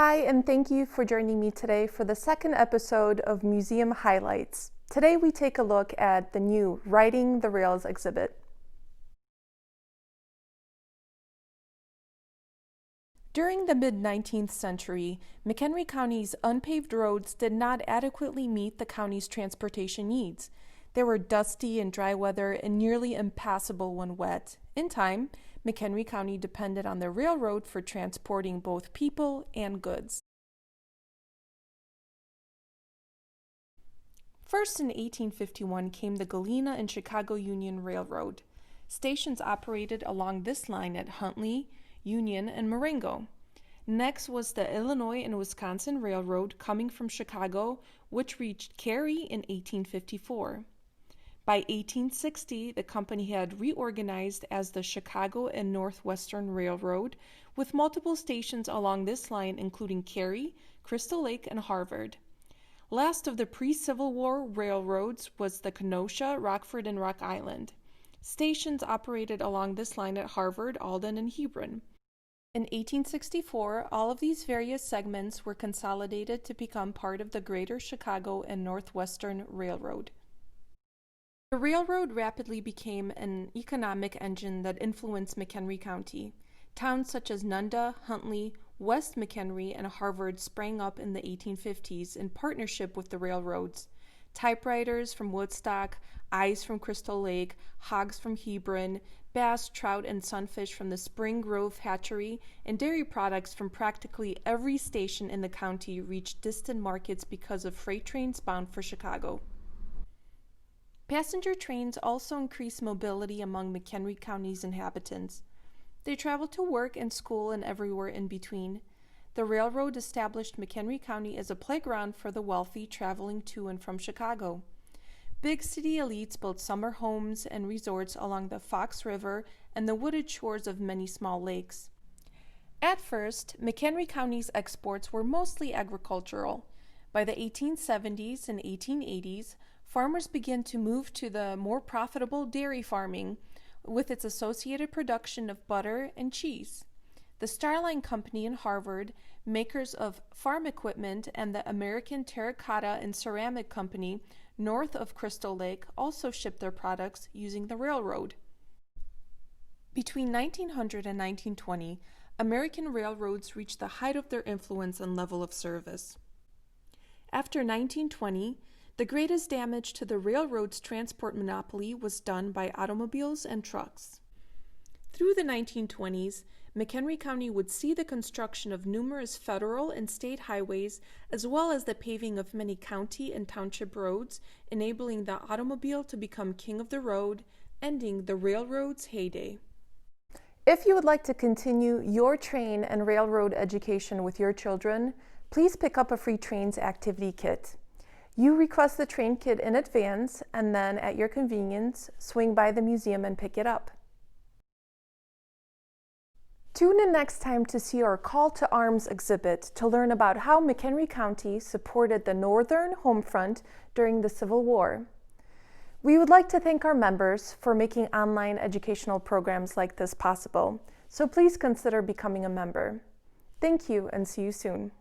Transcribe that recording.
Hi, and thank you for joining me today for the second episode of Museum Highlights. Today we take a look at the new Riding the Rails exhibit. During the mid-19th century, McHenry County's unpaved roads did not adequately meet the county's transportation needs. They were dusty in dry weather and nearly impassable when wet. In time, McHenry County depended on the railroad for transporting both people and goods. First in 1851 came the Galena and Chicago Union Railroad. Stations operated along this line at Huntley, Union, and Marengo. Next was the Illinois and Wisconsin Railroad coming from Chicago, which reached Cary in 1854. By 1860, the company had reorganized as the Chicago and Northwestern Railroad, with multiple stations along this line including Cary, Crystal Lake, and Harvard. Last of the pre-Civil War railroads was the Kenosha, Rockford, and Rock Island. Stations operated along this line at Harvard, Alden, and Hebron. In 1864, all of these various segments were consolidated to become part of the Greater Chicago and Northwestern Railroad. The railroad rapidly became an economic engine that influenced McHenry County. Towns such as Nunda, Huntley, West McHenry, and Harvard sprang up in the 1850s in partnership with the railroads. Typewriters from Woodstock, eyes from Crystal Lake, hogs from Hebron, bass, trout, and sunfish from the Spring Grove hatchery, and dairy products from practically every station in the county reached distant markets because of freight trains bound for Chicago. Passenger trains also increased mobility among McHenry County's inhabitants. They traveled to work and school and everywhere in between. The railroad established McHenry County as a playground for the wealthy traveling to and from Chicago. Big city elites built summer homes and resorts along the Fox River and the wooded shores of many small lakes. At first, McHenry County's exports were mostly agricultural. By the 1870s and 1880s, farmers began to move to the more profitable dairy farming, with its associated production of butter and cheese. The STARLINE company in Harvard, makers of farm equipment, and the American Terracotta and Ceramic Company, north of Crystal Lake, also shipped their products using the railroad. Between 1900 and 1920, American railroads reached the height of their influence and level of service. After 1920, the greatest damage to the railroad's transport monopoly was done by automobiles and trucks. Through the 1920s, McHenry County would see the construction of numerous federal and state highways, as well as the paving of many county and township roads, enabling the automobile to become king of the road, ending the railroad's heyday. If you would like to continue your train and railroad education with your children, please pick up a free trains activity kit. You request the train kit in advance, and then at your convenience, swing by the museum and pick it up. Tune in next time to see our Call to Arms exhibit to learn about how McHenry County supported the Northern home front during the Civil War. We would like to thank our members for making online educational programs like this possible, so please consider becoming a member. Thank you, and see you soon.